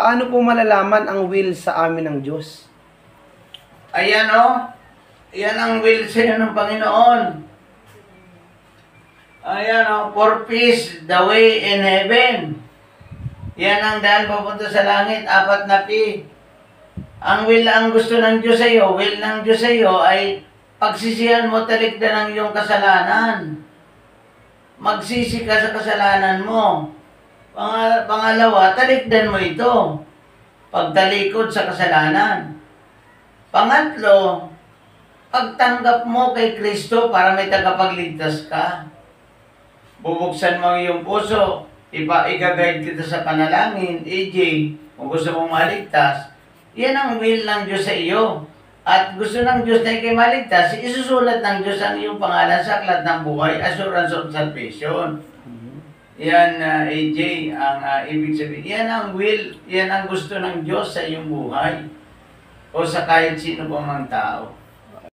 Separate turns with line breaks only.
paano po malalaman ang will sa amin ng Diyos?
Ayan o. Yan ang will sa'yo ng Panginoon. Ayan o. For peace, the way in heaven. Yan ang daan papunta sa langit. 4 na P. Ang will, ang gusto ng Diyos sa'yo, will ng Diyos sa'yo ay pagsisihan mo, talikdan ang iyong kasalanan. Magsisi ka sa kasalanan mo. Pangalawa, talikdan mo ito. Pagtalikod sa kasalanan. Pangatlo, pagtanggap mo kay Kristo para may tagapagligtas ka. Bubuksan mo ang iyong puso. I-guide kita sa panalangin. AJ, kung gusto mong maligtas, yan ang will ng Diyos sa iyo. At gusto ng Diyos na ikay maligtas, isusulat ng Diyos ang iyong pangalan sa aklat ng buhay, assurance of salvation. Yan, AJ, ang ibig sabihin. Yan ang will, yan ang gusto ng Diyos sa iyong buhay. O sa kahit sino pa mang tao.